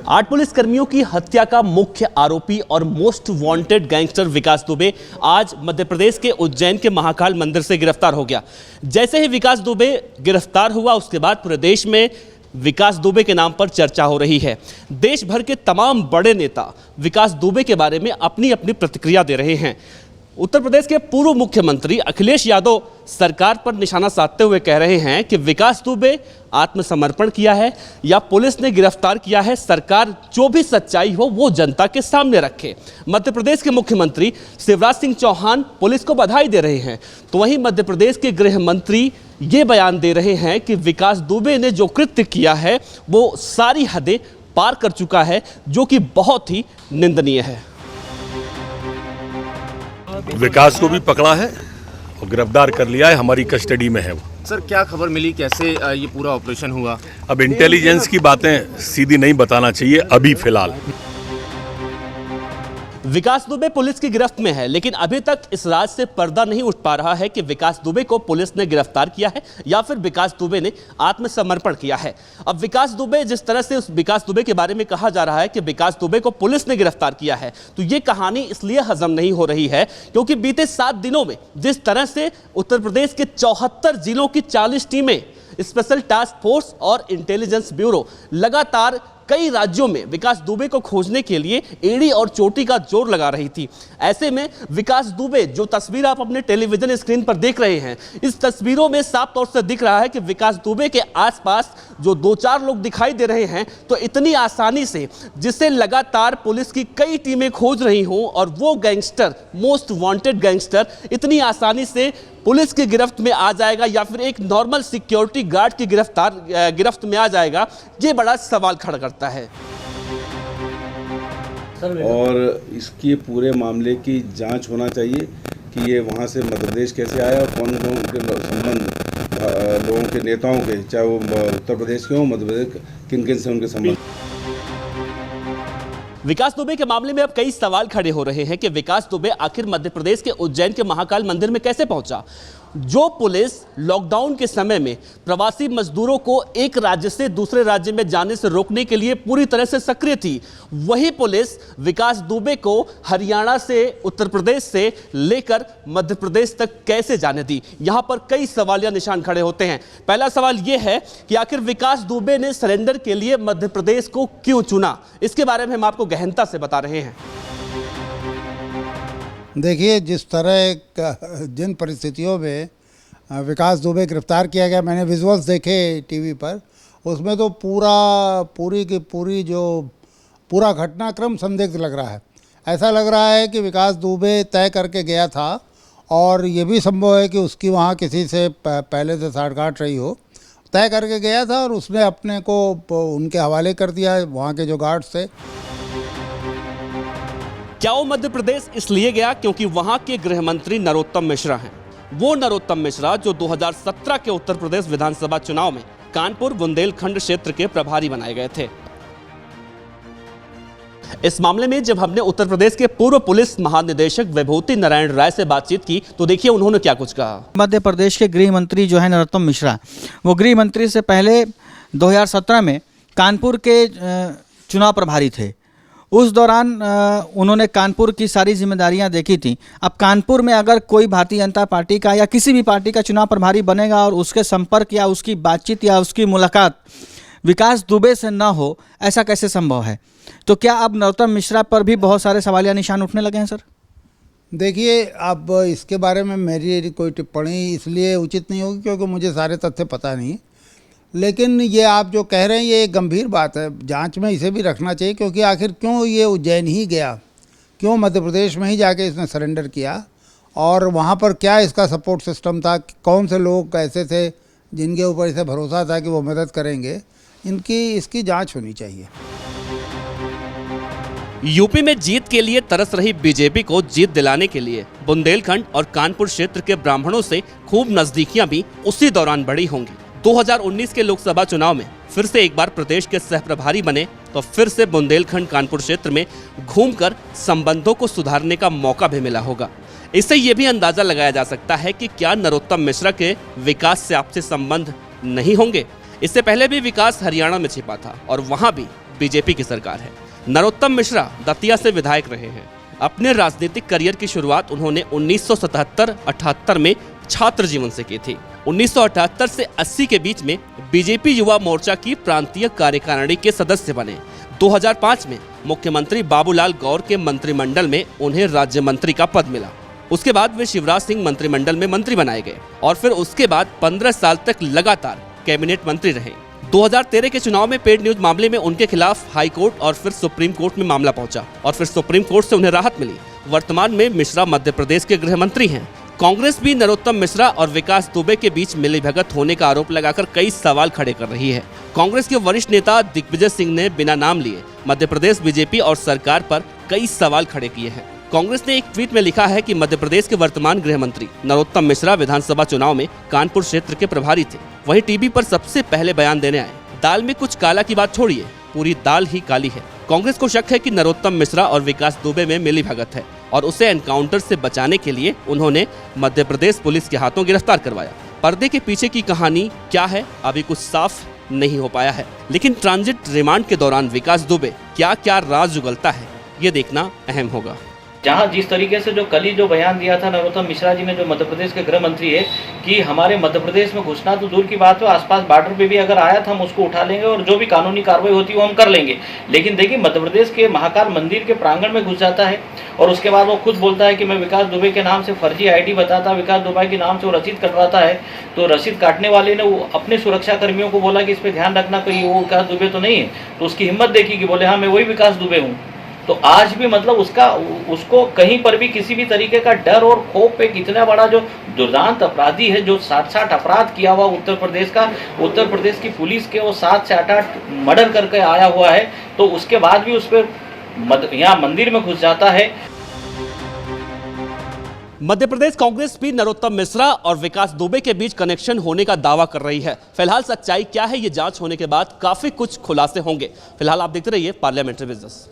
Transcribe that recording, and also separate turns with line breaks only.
8 पुलिसकर्मियों की हत्या का मुख्य आरोपी और मोस्ट वांटेड गैंगस्टर विकास दुबे आज मध्य प्रदेश के उज्जैन के महाकाल मंदिर से गिरफ्तार हो गया। जैसे ही विकास दुबे गिरफ्तार हुआ उसके बाद पूरे देश में विकास दुबे के नाम पर चर्चा हो रही है। देश भर के तमाम बड़े नेता विकास दुबे के बारे में अपनी अपनी प्रतिक्रिया दे रहे हैं। उत्तर प्रदेश के पूर्व मुख्यमंत्री अखिलेश यादव सरकार पर निशाना साधते हुए कह रहे हैं कि विकास दुबे आत्मसमर्पण किया है या पुलिस ने गिरफ्तार किया है, सरकार जो भी सच्चाई हो वो जनता के सामने रखे। मध्य प्रदेश के मुख्यमंत्री शिवराज सिंह चौहान पुलिस को बधाई दे रहे हैं, तो वहीं मध्य प्रदेश के गृह मंत्री ये बयान दे रहे हैं कि विकास दुबे ने जो कृत्य किया है वो सारी हदें पार कर चुका है, जो कि बहुत ही निंदनीय है।
विकास को भी पकड़ा है और गिरफ्तार कर लिया है, हमारी कस्टडी में है वो।
सर, क्या खबर मिली, कैसे ये पूरा ऑपरेशन हुआ?
अब इंटेलिजेंस की बातें सीधी नहीं बताना चाहिए अभी फिलहाल।
विकास दुबे पुलिस की गिरफ्त में है, लेकिन अभी तक इस राज से पर्दा नहीं उठ पा रहा है कि विकास दुबे को पुलिस ने गिरफ्तार किया है या फिर विकास दुबे ने आत्मसमर्पण किया है। अब विकास दुबे, जिस तरह से उस विकास दुबे के बारे में कहा जा रहा है कि विकास दुबे को पुलिस ने गिरफ्तार किया है, तो ये कहानी इसलिए हजम नहीं हो रही है क्योंकि बीते 7 दिनों में जिस तरह से उत्तर प्रदेश के 74 जिलों की 40 टीमें, स्पेशल टास्क फोर्स और इंटेलिजेंस ब्यूरो लगातार कई राज्यों में विकास दुबे को खोजने के लिए एड़ी और चोटी का जोर लगा रही थी। ऐसे में विकास दुबे, जो तस्वीर आप अपने टेलीविजन स्क्रीन पर देख रहे हैं, इस तस्वीरों में साफ तौर से दिख रहा है कि विकास दुबे के आसपास जो 2-4 लोग दिखाई दे रहे हैं, तो इतनी आसानी से जिसे लगातार पुलिस की कई टीमें खोज रही हों और वो गैंगस्टर, मोस्ट वांटेड गैंगस्टर इतनी आसानी से पुलिस की गिरफ्त में आ जाएगा या फिर एक नॉर्मल सिक्योरिटी गार्ड की गिरफ्त में आ जाएगा, ये बड़ा सवाल खड़ा करता है।
और इसकी पूरे मामले की जांच होना चाहिए कि ये वहाँ से मध्य प्रदेश कैसे आया और कौन कौन उनके संबंध, लोगों के नेताओं के, चाहे वो उत्तर प्रदेश के हों, मध्य प्रदेश, किन किन से उनके संबंध।
विकास दुबे के मामले में अब कई सवाल खड़े हो रहे हैं कि विकास दुबे आखिर मध्य प्रदेश के उज्जैन के महाकाल मंदिर में कैसे पहुंचा। जो पुलिस लॉकडाउन के समय में प्रवासी मजदूरों को एक राज्य से दूसरे राज्य में जाने से रोकने के लिए पूरी तरह से सक्रिय थी, वही पुलिस विकास दुबे को हरियाणा से, उत्तर प्रदेश से लेकर मध्य प्रदेश तक कैसे जाने दी। यहां पर कई सवालिया निशान खड़े होते हैं। पहला सवाल यह है कि आखिर विकास दुबे ने सरेंडर के लिए मध्य प्रदेश को क्यों चुना। इसके बारे में हम आपको गहनता से बता रहे हैं।
देखिए, जिस तरह जिन परिस्थितियों में विकास दुबे गिरफ्तार किया गया, मैंने विजुअल्स देखे टीवी पर, उसमें तो पूरा घटनाक्रम संदिग्ध लग रहा है। ऐसा लग रहा है कि विकास दुबे तय करके गया था और ये भी संभव है कि उसकी वहाँ किसी से पहले से साठगांठ रही हो। तय करके गया था और उसने अपने को उनके हवाले कर दिया वहाँ के जो गार्ड्स थे।
क्या वो मध्य प्रदेश इसलिए गया क्योंकि वहां के गृह मंत्री नरोत्तम मिश्रा हैं। वो नरोत्तम मिश्रा जो 2017 के उत्तर प्रदेश विधानसभा चुनाव में कानपुर बुंदेलखंड क्षेत्र के प्रभारी बनाए गए थे। इस मामले में जब हमने उत्तर प्रदेश के पूर्व पुलिस महानिदेशक विभूति नारायण राय से बातचीत की, तो देखिए उन्होंने क्या कुछ कहा।
मध्य प्रदेश के गृह मंत्री जो है नरोत्तम मिश्रा, वो गृह मंत्री से पहले 2017 में कानपुर के चुनाव प्रभारी थे। उस दौरान उन्होंने कानपुर की सारी जिम्मेदारियां देखी थी। अब कानपुर में अगर कोई भारतीय जनता पार्टी का या किसी भी पार्टी का चुनाव प्रभारी बनेगा और उसके संपर्क या उसकी बातचीत या उसकी मुलाकात विकास दुबे से ना हो, ऐसा कैसे संभव है? तो क्या अब नरोत्तम मिश्रा पर भी बहुत सारे सवालिया निशान उठने लगे हैं? सर
देखिए, अब इसके बारे में मेरी कोई टिप्पणी इसलिए उचित नहीं होगी क्योंकि मुझे सारे तथ्य पता नहीं, लेकिन ये आप जो कह रहे हैं ये एक गंभीर बात है। जांच में इसे भी रखना चाहिए क्योंकि आखिर क्यों ये उज्जैन ही गया, क्यों मध्य प्रदेश में ही जाके इसने सरेंडर किया और वहाँ पर क्या इसका सपोर्ट सिस्टम था, कौन से लोग ऐसे थे जिनके ऊपर इसे भरोसा था कि वो मदद करेंगे। इसकी जांच होनी चाहिए।
यूपी में जीत के लिए तरस रही बीजेपी को जीत दिलाने के लिए बुंदेलखंड और कानपुर क्षेत्र के ब्राह्मणों से खूब नजदीकियां भी उसी दौरान बढ़ी होंगी। 2019 के लोकसभा चुनाव में फिर से एक बार प्रदेश के सह प्रभारी बने तो फिर से बुंदेलखंड कानपुर क्षेत्र में घूमकर संबंधों को सुधारने का मौका भी मिला होगा। इससे यह भी अंदाजा लगाया जा सकता है कि क्या नरोत्तम मिश्रा के विकास से आपसे संबंध नहीं होंगे। इससे पहले भी विकास हरियाणा में छिपा था और वहां भी बीजेपी की सरकार है। नरोत्तम मिश्रा दतिया से विधायक रहे हैं। अपने राजनीतिक करियर की शुरुआत उन्होंने 1977-78 में छात्र जीवन से की थी। 1978 से 80 के बीच में बीजेपी युवा मोर्चा की प्रांतीय कार्यकारिणी के सदस्य बने। 2005 में मुख्यमंत्री बाबूलाल गौर के मंत्रिमंडल में उन्हें राज्य मंत्री का पद मिला। उसके बाद वे शिवराज सिंह मंत्रिमंडल में मंत्री बनाए गए और फिर उसके बाद 15 साल तक लगातार कैबिनेट मंत्री रहे। 2013 के चुनाव में पेड न्यूज मामले में उनके खिलाफ हाई कोर्ट और फिर सुप्रीम कोर्ट में मामला पहुंचा और फिर सुप्रीम कोर्ट से उन्हें राहत मिली। वर्तमान में मिश्रा मध्य प्रदेश के गृह मंत्री हैं। कांग्रेस भी नरोत्तम मिश्रा और विकास दुबे के बीच मिलीभगत होने का आरोप लगाकर कई सवाल खड़े कर रही है। कांग्रेस के वरिष्ठ नेता दिग्विजय सिंह ने बिना नाम लिए मध्य प्रदेश बीजेपी और सरकार पर कई सवाल खड़े किए हैं। कांग्रेस ने एक ट्वीट में लिखा है कि मध्य प्रदेश के वर्तमान गृह मंत्री नरोत्तम मिश्रा विधानसभा चुनाव में कानपुर क्षेत्र के प्रभारी थे। वहीं टीवी पर सबसे पहले बयान देने आए। दाल में कुछ काला की बात छोड़िए, पूरी दाल ही काली है। कांग्रेस को शक है कि नरोत्तम मिश्रा और विकास दुबे में मिलीभगत है और उसे एनकाउंटर से बचाने के लिए उन्होंने मध्य प्रदेश पुलिस के हाथों गिरफ्तार करवाया। पर्दे के पीछे की कहानी क्या है अभी कुछ साफ नहीं हो पाया है, लेकिन ट्रांजिट रिमांड के दौरान विकास दुबे क्या क्या राज उगलता है ये देखना अहम होगा।
जहां जिस तरीके से जो कल ही जो बयान दिया था नरोत्तम मिश्रा जी ने, जो मध्य प्रदेश के गृह मंत्री है, कि हमारे मध्य प्रदेश में घुसना तो दूर की बात है, आसपास बॉर्डर पे भी अगर आया तो हम उसको उठा लेंगे और जो भी कानूनी कार्रवाई होती है वो हम कर लेंगे। लेकिन देखिए मध्य प्रदेश के महाकाल मंदिर के प्रांगण में घुस जाता है और उसके बाद वो खुद बोलता है कि मैं विकास दुबे के नाम से फर्जी ID बताता, विकास दुबे के नाम से वो रसीद कटवाता है। तो रसीद काटने वाले ने वो अपने सुरक्षा कर्मियों को बोला कि इस पर ध्यान रखना, कोई वो विकास दुबे तो नहीं है। तो उसकी हिम्मत देखी कि बोले हाँ मैं वही विकास दुबे हूँ। तो आज भी मतलब उसको कहीं पर भी किसी भी तरीके का डर और खौफ पे कितना बड़ा जो दुर्दांत अपराधी है, जो 60 अपराध किया हुआ उत्तर प्रदेश की पुलिस के वो 7 से 8 मर्डर करके आया हुआ है, तो उसके बाद भी उस पर यहाँ मंदिर में घुस जाता है।
मध्य प्रदेश कांग्रेस भी नरोत्तम मिश्रा और विकास दुबे के बीच कनेक्शन होने का दावा कर रही है। फिलहाल सच्चाई क्या है ये जांच होने के बाद काफी कुछ खुलासे होंगे। फिलहाल आप देखते रहिए पार्लियामेंट्री बिजनेस।